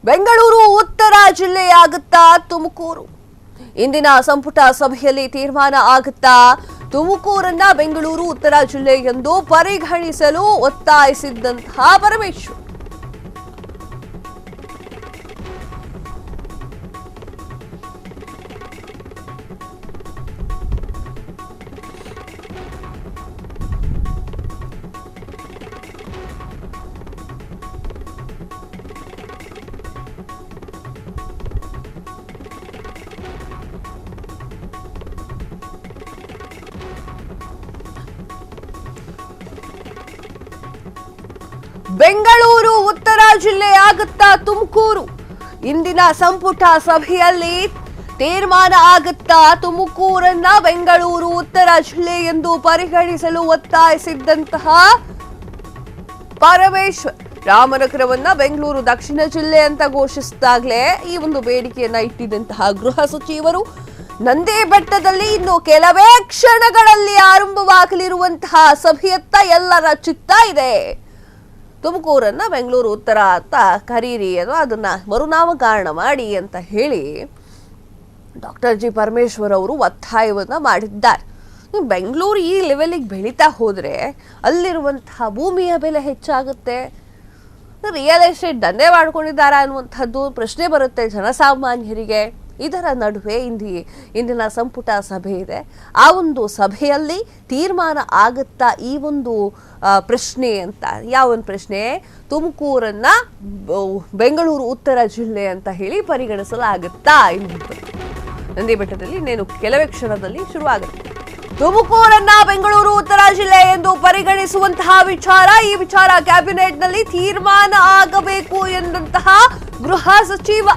ಬೆಂಗಳೂರು ಉತ್ತರ ಜಿಲ್ಲೆಯಾಗುತ್ತಾ ತುಮಕೂರು? ಇಂದಿನ ಸಂಪುಟ ಸಭೆಯಲ್ಲಿ ತೀರ್ಮಾನ ಆಗುತ್ತಾ ತುಮಕೂರನ್ನ ಬೆಂಗಳೂರು ಉತ್ತರ ಜಿಲ್ಲೆ ಎಂದು ಪರಿಗಣಿಸಲು ಒತ್ತಾಯಿಸಿದ್ದಂತಹ ಪರಮೇಶ್ವರ್. ಬೆಂಗಳೂರು ಉತ್ತರ ಜಿಲ್ಲೆಯಾಗುತ್ತಾ ತುಮಕೂರು? ಇಂದಿನ ಸಂಪುಟ ಸಭೆಯಲ್ಲಿ ತೀರ್ಮಾನ ಆಗುತ್ತಾ ತುಮಕೂರನ್ನ ಬೆಂಗಳೂರು ಉತ್ತರ ಜಿಲ್ಲೆ ಎಂದು ಪರಿಗಣಿಸಲು ಒತ್ತಾಯಿಸಿದ್ದಂತಹ ಪರಮೇಶ್ವರ್ ರಾಮನಗರವನ್ನ ಬೆಂಗಳೂರು ದಕ್ಷಿಣ ಜಿಲ್ಲೆ ಅಂತ ಘೋಷಿಸಿದಾಗಲೇ ಈ ಒಂದು ಬೇಡಿಕೆಯನ್ನ ಇಟ್ಟಿದ್ದಂತಹ ಗೃಹ ಸಚಿವರು ನಂದಿ ಬೆಟ್ಟದಲ್ಲಿ ಇನ್ನು ಕೆಲವೇ ಕ್ಷಣಗಳಲ್ಲಿ ಆರಂಭವಾಗಲಿರುವಂತಹ ಸಭೆಯತ್ತ ಎಲ್ಲರ ಚಿತ್ತ ಇದೆ. ತುಮಕೂರನ್ನ ಬೆಂಗಳೂರು ಉತ್ತರ ಅಂತ ಕರೀರಿ ಅಥವಾ ಅದನ್ನ ಮರುನಾಮಕರಣ ಮಾಡಿ ಅಂತ ಹೇಳಿ ಡಾಕ್ಟರ್ ಜಿ ಪರಮೇಶ್ವರ್ ಅವರು ಒತ್ತಾಯವನ್ನ ಮಾಡಿದ್ದಾರೆ. ಬೆಂಗಳೂರು ಈ ಲೆವೆಲಿಗೆ ಬೆಳೀತಾ ಹೋದ್ರೆ ಅಲ್ಲಿರುವಂತಹ ಭೂಮಿಯ ಬೆಲೆ ಹೆಚ್ಚಾಗುತ್ತೆ, ರಿಯಲ್ ಎಸ್ಟೇಟ್ ದಂಧೆ ಮಾಡ್ಕೊಂಡಿದ್ದಾರಾ ಅನ್ನುವಂಥದ್ದು ಪ್ರಶ್ನೆ ಬರುತ್ತೆ ಜನಸಾಮಾನ್ಯರಿಗೆ. ಇದರ ನಡುವೆ ಇಂದಿನ ಸಂಪುಟ ಸಭೆ ಇದೆ. ಆ ಒಂದು ಸಭೆಯಲ್ಲಿ ತೀರ್ಮಾನ ಆಗುತ್ತಾ ಈ ಒಂದು ಪ್ರಶ್ನೆ ಅಂತ. ಯಾವ ಒಂದು ಪ್ರಶ್ನೆ? ತುಮಕೂರನ್ನ ಬೆಂಗಳೂರು ಉತ್ತರ ಜಿಲ್ಲೆ ಅಂತ ಹೇಳಿ ಪರಿಗಣಿಸಲಾಗುತ್ತಾ ಎನ್ನುವುದು. ನಂದಿ ಬೆಟ್ಟದಲ್ಲಿ ಇನ್ನೇನು ಕೆಲವೇ ಕ್ಷಣದಲ್ಲಿ ಶುರುವಾಗುತ್ತೆ. ತುಮಕೂರನ್ನ ಬೆಂಗಳೂರು ಉತ್ತರ ಜಿಲ್ಲೆ ಎಂದು ಪರಿಗಣಿಸುವಂತಹ ವಿಚಾರ, ಈ ವಿಚಾರ ಕ್ಯಾಬಿನೆಟ್ನಲ್ಲಿ ತೀರ್ಮಾನ ಆಗಬೇಕು ಎಂದಂತಹ ಗೃಹ ಸಚಿವ.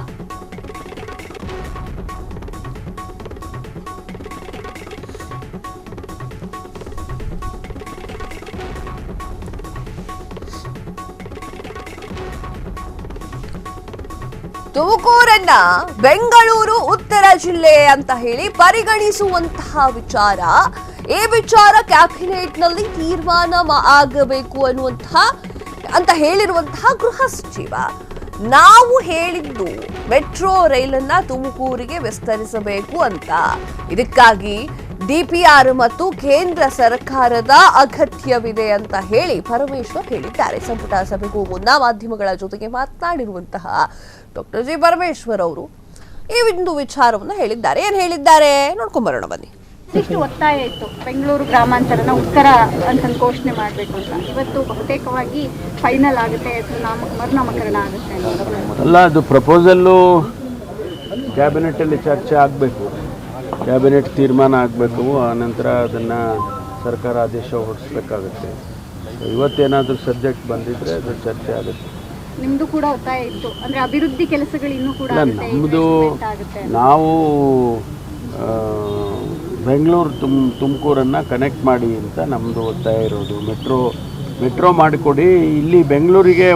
ತುಮಕೂರನ್ನ ಬೆಂಗಳೂರು ಉತ್ತರ ಜಿಲ್ಲೆ ಅಂತ ಹೇಳಿ ಪರಿಗಣಿಸುವಂತಹ ವಿಚಾರ, ಈ ವಿಚಾರ ಕ್ಯಾಬಿನೆಟ್ನಲ್ಲಿ ತೀರ್ಮಾನ ಆಗಬೇಕು ಅಂತ ಹೇಳಿರುವಂತಹ ಗೃಹ ಸಚಿವ. ನಾವು ಹೇಳಿದ್ದು ಮೆಟ್ರೋ ರೈಲನ್ನ ತುಮಕೂರಿಗೆ ವಿಸ್ತರಿಸಬೇಕು ಅಂತ. ಇದಕ್ಕಾಗಿ ಡಿಪಿಆರ್ ಮತ್ತು ಕೇಂದ್ರ ಸರ್ಕಾರದ ಅಗತ್ಯವಿದೆ ಅಂತ ಹೇಳಿ ಪರಮೇಶ್ವರ್ ಹೇಳಿದ್ದಾರೆ. ಸಂಪುಟ ಸಭೆಗೂ ಮುನ್ನ ಮಾಧ್ಯಮಗಳ ಜೊತೆಗೆ ಮಾತನಾಡಿರುವಂತಹ ಡಾಕ್ಟರ್ ಜಿ ಪರಮೇಶ್ವರ್ ಅವರು ಈ ಒಂದು ವಿಚಾರವನ್ನು ಹೇಳಿದ್ದಾರೆ. ಏನ್ ಹೇಳಿದ್ದಾರೆ ನೋಡ್ಕೊಂಡ್ ಬರೋಣ ಬನ್ನಿ. ಇಷ್ಟು ಒತ್ತಾಯ ಇತ್ತು ಬೆಂಗಳೂರು ಗ್ರಾಮಾಂತರನ ಉತ್ತರ ಅಂತ ಘೋಷಣೆ ಮಾಡಬೇಕು ಅಂತ. ಇವತ್ತು ಬಹುತೇಕವಾಗಿ ಫೈನಲ್ ಆಗುತ್ತೆ, ಮರುನಾಮಕರಣ ಆಗುತ್ತೆ ಅಲ್ಲ. ಅದು ಪ್ರಪೋಸಲ್ಲು ಕ್ಯಾಬಿನೆಟಲ್ಲಿ ಚರ್ಚೆ ಆಗಬೇಕು, ಕ್ಯಾಬಿನೆಟ್ ತೀರ್ಮಾನ ಆಗಬೇಕು, ಆನಂತರ ಅದನ್ನು ಸರ್ಕಾರ ಆದೇಶ ಹೊರಡಿಸ್ಬೇಕಾಗುತ್ತೆ. ಇವತ್ತೇನಾದರೂ ಸಬ್ಜೆಕ್ಟ್ ಬಂದಿದ್ರೆ ಅದು ಚರ್ಚೆ ಆಗುತ್ತೆ. ನಿಮ್ಮದು ಕೂಡ ಒತ್ತಾಯ ಇತ್ತು, ಅಂದರೆ ಅಭಿವೃದ್ಧಿ ಕೆಲಸಗಳು ಇನ್ನೂ ಕೂಡ ನಮ್ಮದು. ನಾವು ಬೆಂಗಳೂರು ತುಮಕೂರನ್ನು ಕನೆಕ್ಟ್ ಮಾಡಿ ಅಂತ ನಮ್ಮದು ಒತ್ತಾಯ ಇರೋದು. ಮೆಟ್ರೋ ಮಾಡಿಕೊಡಿ, ಇಲ್ಲಿ ಬೆಂಗಳೂರಿಗೆ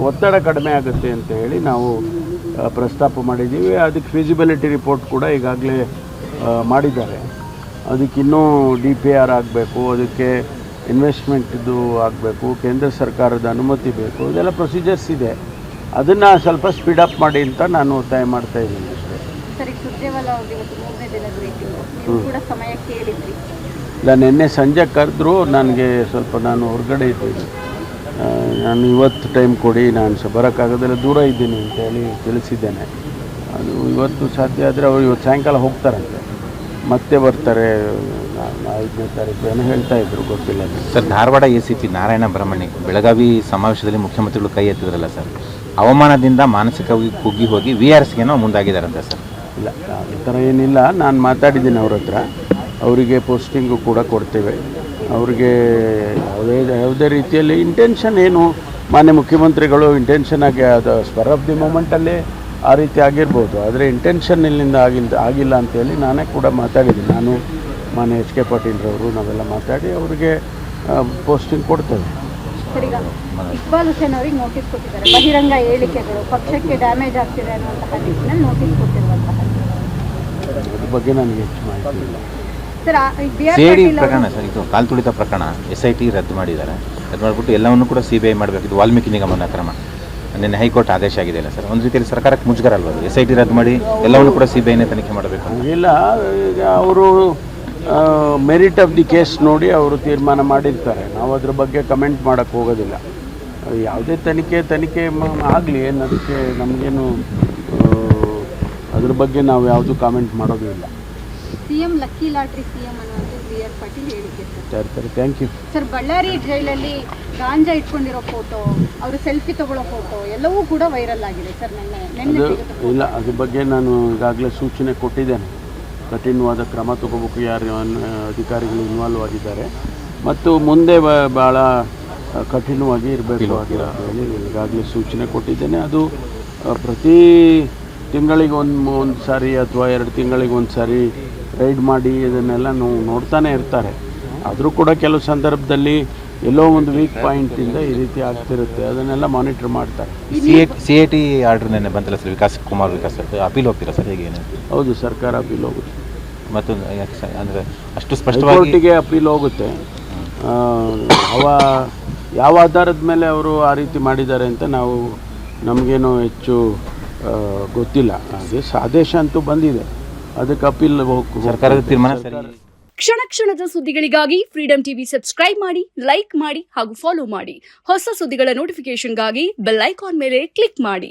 ಒತ್ತಡ ಕಡಿಮೆ ಆಗುತ್ತೆ ಅಂತ ಹೇಳಿ ನಾವು ಪ್ರಸ್ತಾಪ ಮಾಡಿದ್ದೀವಿ. ಅದಕ್ಕೆ ಫೀಸಿಬಿಲಿಟಿ ರಿಪೋರ್ಟ್ ಕೂಡ ಈಗಾಗಲೇ ಮಾಡಿದ್ದಾರೆ. ಅದಕ್ಕಿನ್ನೂ DPR ಆಗಬೇಕು, ಅದಕ್ಕೆ ಇನ್ವೆಸ್ಟ್ಮೆಂಟ್ದು ಆಗಬೇಕು, ಕೇಂದ್ರ ಸರ್ಕಾರದ ಅನುಮತಿ ಬೇಕು, ಇದೆಲ್ಲ ಪ್ರೊಸೀಜರ್ಸ್ ಇದೆ. ಅದನ್ನು ಸ್ವಲ್ಪ ಸ್ಪೀಡಪ್ ಮಾಡಿ ಅಂತ ನಾನು ಒತ್ತಾಯ ಮಾಡ್ತಾ ಇದ್ದೀನಿ ಅಷ್ಟೇ. ಇಲ್ಲ, ನಿನ್ನೆ ಸಂಜೆ ಕರೆದ್ರು ನನಗೆ. ನಾನು ಹೊರಗಡೆ ಇದ್ದೀನಿ, ನಾನು ಇವತ್ತು ಟೈಮ್ ಕೊಡಿ, ನಾನು ಬರೋಕ್ಕಾಗೋದಿಲ್ಲ, ದೂರ ಇದ್ದೀನಿ ಅಂತೇಳಿ ತಿಳಿಸಿದ್ದೇನೆ. ಅದು ಇವತ್ತು ಸಾಧ್ಯ ಆದರೆ ಅವರು ಇವತ್ತು ಸಾಯಂಕಾಲ ಹೋಗ್ತಾರಂತೆ, ಮತ್ತೆ ಬರ್ತಾರೆ 5ನೇ ತಾರೀಕು ಏನೋ ಹೇಳ್ತಾ ಇದ್ರು, ಗೊತ್ತಿಲ್ಲ ಸರ್. ಧಾರವಾಡ ACP ನಾರಾಯಣ ಬ್ರಹ್ಮಣಿ ಬೆಳಗಾವಿ ಸಮಾವೇಶದಲ್ಲಿ ಮುಖ್ಯಮಂತ್ರಿಗಳು ಕೈ ಎತ್ತಿದ್ರಲ್ಲ ಸರ್, ಅವಮಾನದಿಂದ ಮಾನಸಿಕವಾಗಿ ಕುಗ್ಗಿ ಹೋಗಿ VRSಗೇನೋ ಮುಂದಾಗಿದ್ದಾರಂತೆ ಸರ್. ಇಲ್ಲ, ಈ ಥರ ಏನಿಲ್ಲ. ನಾನು ಮಾತಾಡಿದ್ದೀನಿ ಅವ್ರ ಹತ್ರ. ಅವರಿಗೆ ಪೋಸ್ಟಿಂಗು ಕೂಡ ಕೊಡ್ತೇವೆ. ಅವ್ರಿಗೆ ಯಾವುದೇ ರೀತಿಯಲ್ಲಿ ಇಂಟೆನ್ಷನ್ ಏನು, ಮಾನ್ಯ ಮುಖ್ಯಮಂತ್ರಿಗಳು ಇಂಟೆನ್ಷನ್ ಆಗಿ ಅದು ಸ್ಪರ್ ಆಫ್ ದಿ ಮೂಮೆಂಟಲ್ಲಿ ಆ ರೀತಿ ಆಗಿರ್ಬೋದು, ಆದರೆ ಇಂಟೆನ್ಷನ್ ಇಲ್ಲಿಂದ ಆಗಿಲ್ಲ ಅಂತೇಳಿ ನಾನೇ ಕೂಡ ಮಾತಾಡಿದ್ದೀನಿ. ನಾನು ಮಾನ್ಯ HK ಪಾಟೀಲ್ರವರು ನಾವೆಲ್ಲ ಮಾತಾಡಿ ಅವರಿಗೆ ಪೋಸ್ಟಿಂಗ್ ಕೊಡ್ತೇವೆ. ಇಕ್ಬಾಲ್ ಹುಸೇನ್ ಅವರಿಗೆ ನೋಟಿಸ್ ಕೊಟ್ಟಿದ್ದಾರೆ. ಬಹಿರಂಗ ಹೇಳಿಕೆಗಳು ಪಕ್ಷಕ್ಕೆ ಡ್ಯಾಮೇಜ್ ಆಗ್ತಿದೆ ಅನ್ನುವಂತಹ ನಿಟ್ಟಿನಲ್ಲಿ ನೋಟಿಸ್ ಕೊಟ್ಟಿರುವಂತಹ ಅದ್ರ ಬಗ್ಗೆ ನನಗೆ ಹೆಚ್ಚು ಮಾಹಿತಿ ಇಲ್ಲ. ಸಿಐಡಿ ಪ್ರಕರಣ ಸರ್, ಇದು ಕಾಲ್ ತುಳಿತ ಪ್ರಕರಣ SIT ರದ್ದು ಮಾಡಿದ್ದಾರೆ. ರದ್ದು ಮಾಡಿಬಿಟ್ಟು ಎಲ್ಲವನ್ನು ಕೂಡ CBI ಮಾಡಬೇಕು. ಇದು ವಾಲ್ಮೀಕಿ ನಿಗಮನ ಕ್ರಮ. ನಿನ್ನೆ ಹೈಕೋರ್ಟ್ ಆದೇಶ ಆಗಿದೆ ಅಲ್ಲ ಸರ್, ಒಂದು ರೀತಿಯಲ್ಲಿ ಸರ್ಕಾರಕ್ಕೆ ಮುಜುಗರ ಅಲ್ವಾ? SIT ರದ್ದು ಮಾಡಿ ಎಲ್ಲವನ್ನು ಕೂಡ CBIನೇ ತನಿಖೆ ಮಾಡಬೇಕು ಅಂತ. ಇಲ್ಲ, ಈಗ ಅವರು ಮೆರಿಟ್ ಆಫ್ ದಿ ಕೇಸ್ ನೋಡಿ ಅವರು ತೀರ್ಮಾನ ಮಾಡಿರ್ತಾರೆ. ನಾವು ಅದ್ರ ಬಗ್ಗೆ ಕಮೆಂಟ್ ಮಾಡೋಕ್ಕೆ ಹೋಗೋದಿಲ್ಲ. ಯಾವುದೇ ತನಿಖೆ ಆಗಲಿ, ಏನು ಅದಕ್ಕೆ ನಮಗೇನು ಅದ್ರ ಬಗ್ಗೆ ನಾವು ಯಾವುದು ಕಾಮೆಂಟ್ ಮಾಡೋದು ಇಲ್ಲ. ಸಿಎಂ ಲಕ್ಕಿ ಲಾಟ್ರಿ ಸಿಎಂ ಅನ್ನುವಂಥ BR ಪಾಟೀಲ್ ಹೇಳಿಕೆ sir. Thank you sir. Ballari ಜೈಲಲ್ಲಿ ಗಾಂಜಾ ಇಟ್ಕೊಂಡಿರೋ ಫೋಟೋ, ಅವರು ಸೆಲ್ಫಿ ತಗೊಳ್ಳೋ ಫೋಟೋ ಎಲ್ಲವೂ ಕೂಡ ವೈರಲ್ ಆಗಿದೆ ಸರ್. ಅದು ಇಲ್ಲ, ಅದ್ರ ಬಗ್ಗೆ ನಾನು ಈಗಾಗಲೇ ಸೂಚನೆ ಕೊಟ್ಟಿದ್ದೇನೆ. ಕಠಿಣವಾದ ಕ್ರಮ ತಗೋಬೇಕು ಯಾರು ಅಧಿಕಾರಿಗಳು ಇನ್ವಾಲ್ವ್ ಆಗಿದ್ದಾರೆ, ಮತ್ತು ಮುಂದೆ ಭಾಳ ಕಠಿಣವಾಗಿ ಇರಬೇಕು ಅಂತ ಹೇಳಿ ಈಗಾಗಲೇ ಸೂಚನೆ ಕೊಟ್ಟಿದ್ದೇನೆ. ಅದು ಪ್ರತಿ ತಿಂಗಳಿಗೆ ಒಂದು ಸಾರಿ ಅಥವಾ 2 ತಿಂಗಳಿಗೆ ಒಂದು ಸಾರಿ ರೈಡ್ ಮಾಡಿ ಇದನ್ನೆಲ್ಲ ನೋಡ್ತಾನೆ ಇರ್ತಾರೆ. ಆದರೂ ಕೂಡ ಕೆಲವು ಸಂದರ್ಭದಲ್ಲಿ ಎಲ್ಲೋ ಒಂದು ವೀಕ್ ಪಾಯಿಂಟಿಂದ ಈ ರೀತಿ ಆಗ್ತಿರುತ್ತೆ, ಅದನ್ನೆಲ್ಲ ಮಾನಿಟರ್ ಮಾಡ್ತಾರೆ. CIT ಆರ್ಡರ್ ನೆನ್ನೆ ಬಂತಲ್ಲ ಸರ್, ವಿಕಾಸ್ ಸರ್ ಅಪೀಲ್ ಹೋಗ್ತೀರಾ ಸರ್? ಹೇಗೆ? ಹೌದು, ಸರ್ಕಾರ ಅಪೀಲ್ ಹೋಗುತ್ತೆ. ಮತ್ತು ಅಂದರೆ ಅಷ್ಟು ಸ್ಪಷ್ಟವಾಗಿ ಕೋರ್ಟಿಗೆ ಅಪೀಲ್ ಹೋಗುತ್ತೆ. ಯಾವ ಆಧಾರದ ಮೇಲೆ ಅವರು ಆ ರೀತಿ ಮಾಡಿದ್ದಾರೆ ಅಂತ ನಮಗೇನು ಹೆಚ್ಚು ಗೊತ್ತಿಲ್ಲ. ಆದೇಶ ಅಂತೂ ಬಂದಿದೆ, ಅದಕ್ಕೆ ಅಪೀಲ್ ಸರ್ಕಾರದ ತೀರ್ಮಾನ ಸರಿ. ಕ್ಷಣ ಕ್ಷಣದ ಸುದ್ದಿಗಳಿಗಾಗಿ ಫ್ರೀಡಂ ಟಿವಿ ಸಬ್ಸ್ಕ್ರೈಬ್ ಮಾಡಿ, ಲೈಕ್ ಮಾಡಿ ಹಾಗೂ ಫಾಲೋ ಮಾಡಿ. ಹೊಸ ಸುದ್ದಿಗಳ ನೋಟಿಫಿಕೇಶನ್ಗಾಗಿ ಬೆಲ್ ಐಕಾನ್ ಮೇಲೆ ಕ್ಲಿಕ್ ಮಾಡಿ.